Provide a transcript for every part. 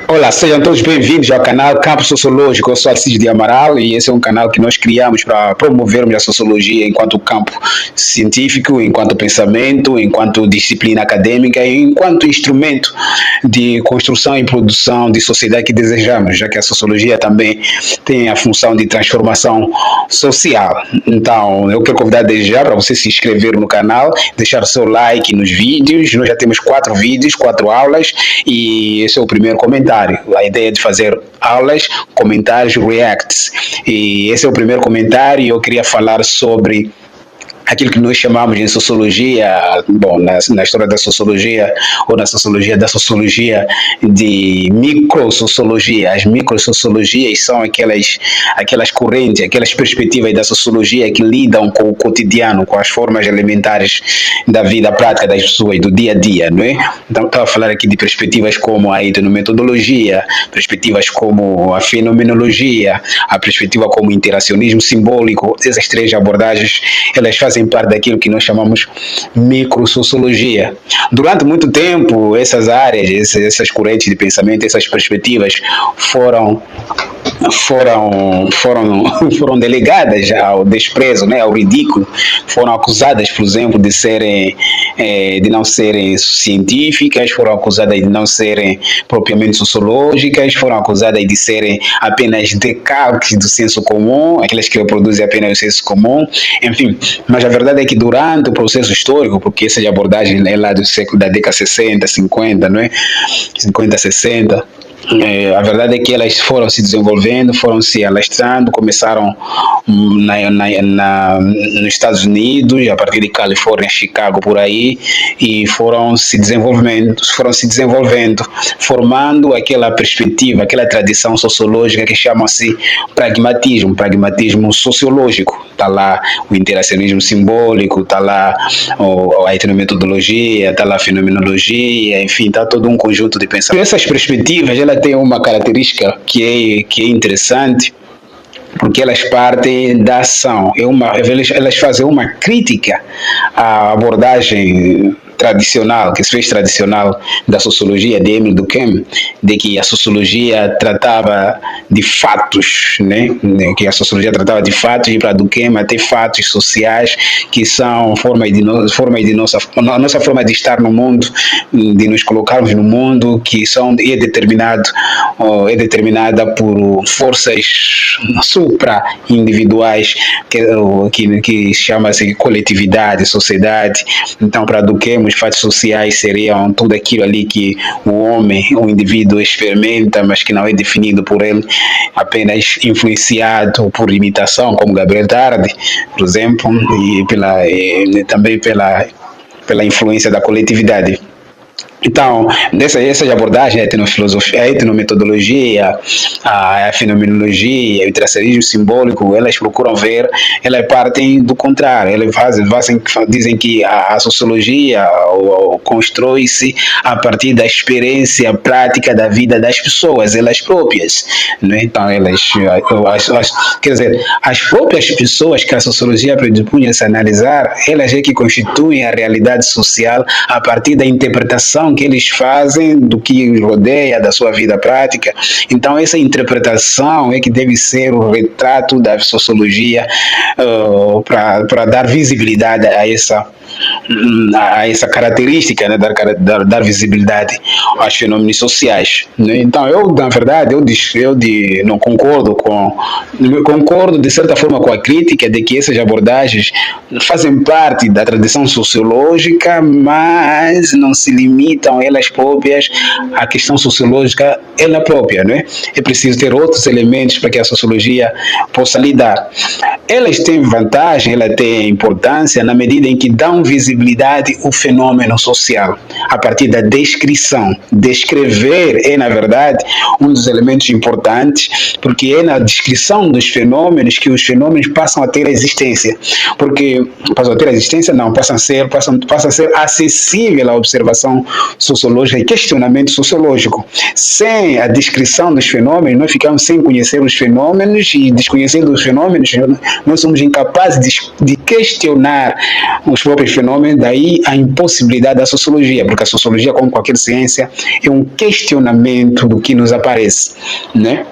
Olá, sejam todos bem-vindos ao canal Campo Sociológico. Eu sou Alcides de Amaral e esse é um canal que nós criamos para promovermos a sociologia enquanto campo científico, enquanto pensamento, enquanto disciplina acadêmica e enquanto instrumento de construção e produção de sociedade que desejamos, já que a sociologia também tem a função de transformação social. Então, eu quero convidar desde já para você se inscrever no canal, deixar seu like nos vídeos. Nós já temos 4 vídeos, 4 aulas e esse é o primeiro comentário. A ideia é de fazer aulas, comentários, reacts. E esse é o primeiro comentário e eu queria falar sobre aquilo que nós chamamos em sociologia, bom, na história da sociologia, ou na sociologia da sociologia de microsociologia. As microsociologias são aquelas correntes, aquelas perspectivas da sociologia que lidam com o cotidiano, com as formas elementares da vida prática das pessoas, do dia a dia, não é? Então, estava a falar aqui de perspectivas como a etnometodologia, perspectivas como a fenomenologia, a perspectiva como o interacionismo simbólico. Essas 3 abordagens, elas fazem parte daquilo que nós chamamos microsociologia. Durante muito tempo, essas áreas, essas correntes de pensamento, essas perspectivas foram delegadas ao desprezo, né, ao ridículo, foram acusadas, por exemplo, de não serem científicas, foram acusadas de não serem propriamente sociológicas, foram acusadas de serem apenas decalques do senso comum, aquelas que reproduzem apenas o senso comum, enfim. Mas a verdade é que durante o processo histórico, porque essa abordagem é lá do século da década 60, 50, não é? 50, 60, a verdade é que elas foram se desenvolvendo, foram se alastrando, começaram nos Estados Unidos, a partir de Califórnia, Chicago, por aí, e foram se desenvolvendo, formando aquela perspectiva, aquela tradição sociológica que chama-se pragmatismo sociológico. Está lá o interacionismo simbólico, está lá a etnometodologia, está lá a fenomenologia, enfim, está todo um conjunto de pensamentos. Essas perspectivas, ela tem uma característica que é interessante, porque elas partem da ação, elas fazem uma crítica à abordagem tradicional, que se fez tradicional da sociologia de Émile Durkheim, de que a sociologia tratava de fatos, né? Que a sociologia tratava de fatos e para Durkheim até fatos sociais que são a nossa forma de estar no mundo, de nos colocarmos no mundo, que é determinada por forças supra-individuais que chama-se coletividade, sociedade. Então, para Durkheim, os fatos sociais seriam tudo aquilo ali que o homem, o indivíduo experimenta, mas que não é definido por ele, apenas influenciado por imitação, como Gabriel Tarde, por exemplo, e também pela influência da coletividade. Então, essas abordagens, a etnometodologia, a fenomenologia, o interacionismo simbólico, elas procuram elas partem do contrário, elas dizem que a sociologia constrói-se a partir da experiência prática da vida das pessoas, elas próprias, né? Então, quer dizer, as próprias pessoas que a sociologia predispunha-se a analisar, elas é que constituem a realidade social a partir da interpretação que eles fazem do que os rodeia, da sua vida prática. Então, essa interpretação é que deve ser o retrato da sociologia para dar visibilidade a essa característica, né, dar visibilidade aos fenômenos sociais, né? Então, na verdade, não concordo de certa forma com a crítica de que essas abordagens fazem parte da tradição sociológica, mas não se limitam elas próprias à questão sociológica ela própria, não é? É preciso ter outros elementos para que a sociologia possa lidar. Elas têm vantagem, elas têm importância na medida em que dão visibilidade o fenômeno social, a partir da descrição. Descrever é, na verdade, um dos elementos importantes, porque é na descrição dos fenômenos que os fenômenos passam a ter existência. Porque passam a ter existência, não, passam a ser acessível à observação sociológica e questionamento sociológico. Sem a descrição dos fenômenos, nós ficamos sem conhecer os fenômenos, e desconhecendo os fenômenos, nós somos incapazes de questionar os próprios fenômenos, daí a impossibilidade da sociologia, porque a sociologia, como qualquer ciência, é um questionamento do que nos aparece, né?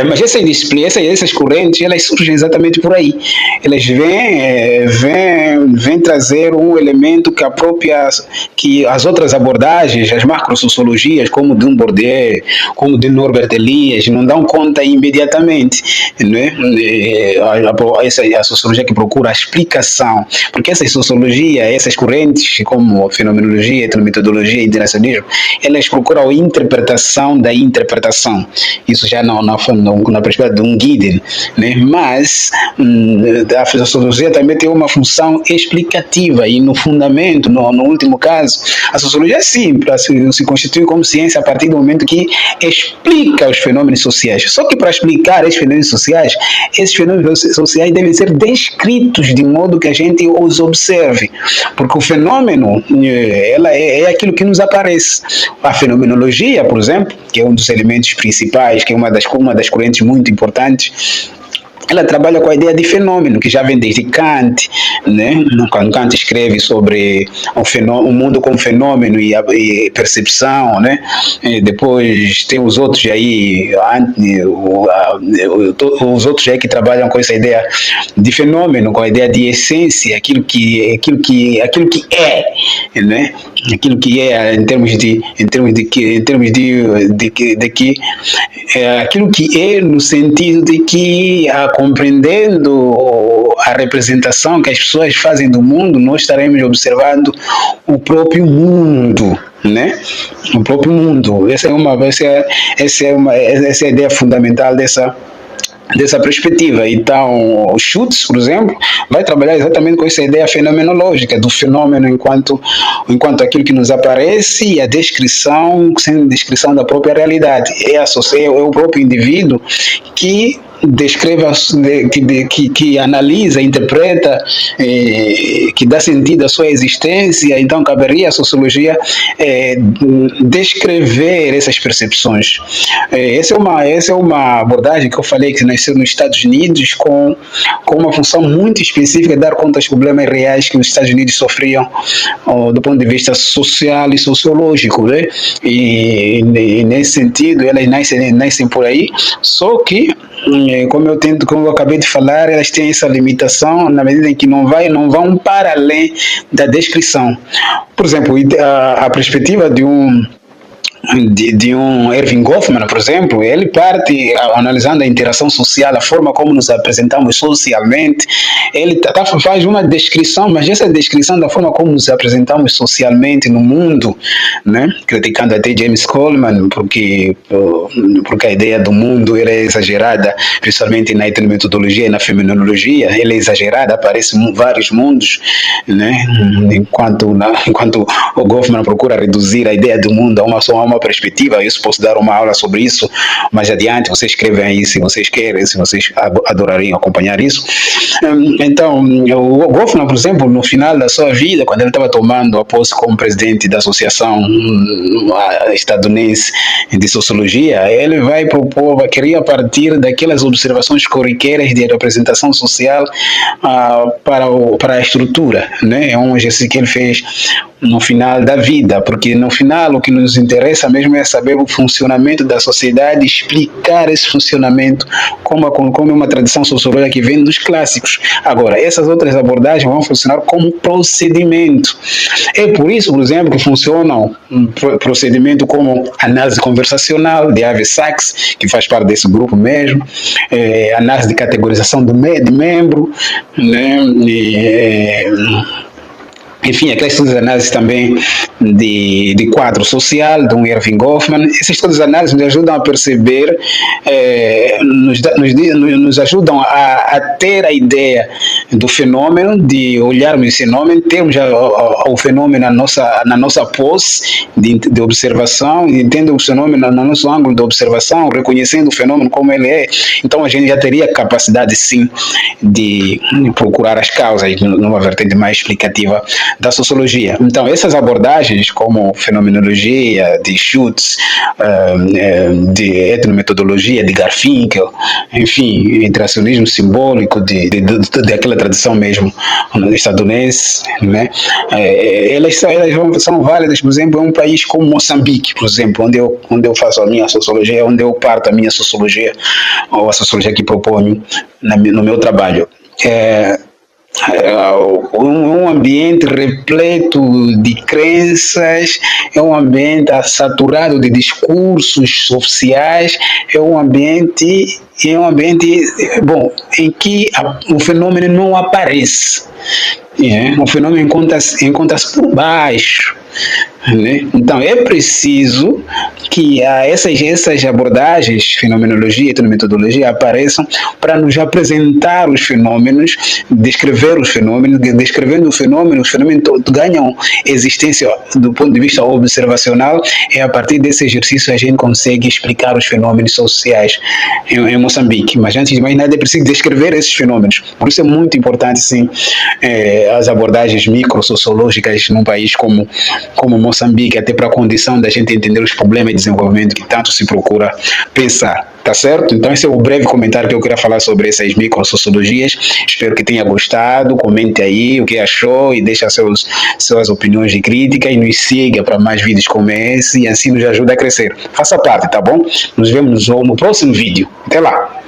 Mas essas correntes, elas surgem exatamente por aí. Elas vêm trazer um elemento que as outras abordagens, as macrosociologias, como de Bourdieu, como de Norbert Elias, não dão conta imediatamente, né? A sociologia que procura a explicação, porque essas correntes, como fenomenologia, etnometodologia e internacionalismo, elas procuram a interpretação da interpretação. Isso já na perspectiva de um Giddel, né? Mas a sociologia também tem uma função explicativa, e no fundamento, no último caso, a sociologia sim se constitui como ciência a partir do momento que explica os fenômenos sociais. Só que para explicar esses fenômenos sociais devem ser descritos de modo que a gente os observe, porque o fenômeno é aquilo que nos aparece. A fenomenologia, por exemplo, que é um dos elementos principais, que é uma das correntes muito importantes, ela trabalha com a ideia de fenômeno, que já vem desde Kant, né? Quando Kant escreve sobre o mundo como fenômeno e percepção, né? E depois tem os outros aí, que trabalham com essa ideia de fenômeno, com a ideia de essência, aquilo que é, né? Aquilo que é em termos de aquilo que é, no sentido de que, compreendendo a representação que as pessoas fazem do mundo, nós estaremos observando o próprio mundo, né? O próprio mundo. Essa é a ideia fundamental dessa perspectiva. Então, o Schutz, por exemplo, vai trabalhar exatamente com essa ideia fenomenológica do fenômeno enquanto aquilo que nos aparece, e a descrição, sendo descrição da própria realidade. É o próprio indivíduo que descreve, que analisa, interpreta, que dá sentido à sua existência. Então caberia à sociologia descrever essas percepções. Essa é uma abordagem que eu falei, que nasceu nos Estados Unidos com uma função muito específica de dar conta dos problemas reais que os Estados Unidos sofriam do ponto de vista social e sociológico, né? E nesse sentido elas nascem por aí, só que como eu acabei de falar, elas têm essa limitação na medida em que não vão para além da descrição. Por exemplo, a perspectiva de um Erving Goffman, por exemplo, ele parte analisando a interação social, a forma como nos apresentamos socialmente. Ele faz uma descrição, mas essa descrição da forma como nos apresentamos socialmente no mundo, né? Criticando até James Coleman, porque a ideia do mundo é exagerada, principalmente na etnometodologia e na fenomenologia. Ela é exagerada, aparecem vários mundos, né? Enquanto o Goffman procura reduzir a ideia do mundo a uma perspectiva. Eu posso dar uma aula sobre isso mais adiante. Vocês escrevem aí se vocês querem, se vocês adorariam acompanhar isso. Então, o Goffman, por exemplo, no final da sua vida, quando ele estava tomando a posse como presidente da Associação Estadunidense de Sociologia, ele queria partir daquelas observações corriqueiras de representação social para a estrutura, né? É um exercício que ele fez no final da vida, porque no final o que nos interessa mesmo é saber o funcionamento da sociedade, explicar esse funcionamento como uma tradição sociológica que vem dos clássicos. Agora, essas outras abordagens vão funcionar como procedimento. É por isso, por exemplo, que funcionam um procedimento como análise conversacional de Ave Sachs, que faz parte desse grupo mesmo, análise de categorização de membro, né? Enfim, aquelas todas as análises também de quadro social, de um Erving Goffman. Essas todas as análises nos ajudam a perceber, nos ajudam a ter a ideia do fenômeno, de olharmos esse fenômeno, termos o fenômeno na nossa posse de observação, entender o fenômeno no nosso ângulo de observação, reconhecendo o fenômeno como ele é. Então a gente já teria capacidade, sim, de procurar as causas numa vertente mais explicativa da sociologia. Então essas abordagens, como fenomenologia de Schutz, de etnometodologia de Garfinkel, enfim, interacionismo simbólico daquela tradição mesmo estadunidense, né? Elas são válidas, por exemplo, em um país como Moçambique, por exemplo, onde eu faço a minha sociologia, onde eu parto a minha sociologia, ou a sociologia que proponho no meu trabalho. Um ambiente repleto de crenças, é um ambiente saturado de discursos oficiais, é um ambiente bom, em que o fenômeno não aparece. O fenômeno encontra-se por baixo. Né? Então é preciso que essas abordagens, fenomenologia e etnometodologia, apareçam para nos apresentar os fenômenos, descrever os fenômenos, descrevendo os fenômenos ganham existência do ponto de vista observacional, e a partir desse exercício a gente consegue explicar os fenômenos sociais em Moçambique. Mas antes de mais nada é preciso descrever esses fenômenos. Por isso é muito importante, sim, as abordagens microsociológicas num país como Moçambique, até para a condição da gente entender os problemas de desenvolvimento que tanto se procura pensar. Tá certo? Então esse é o breve comentário que eu queria falar sobre essas microsociologias. Espero que tenha gostado. Comente aí o que achou e deixe suas opiniões de crítica e nos siga para mais vídeos como esse, e assim nos ajuda a crescer. Faça parte, tá bom? Nos vemos no próximo vídeo. Até lá!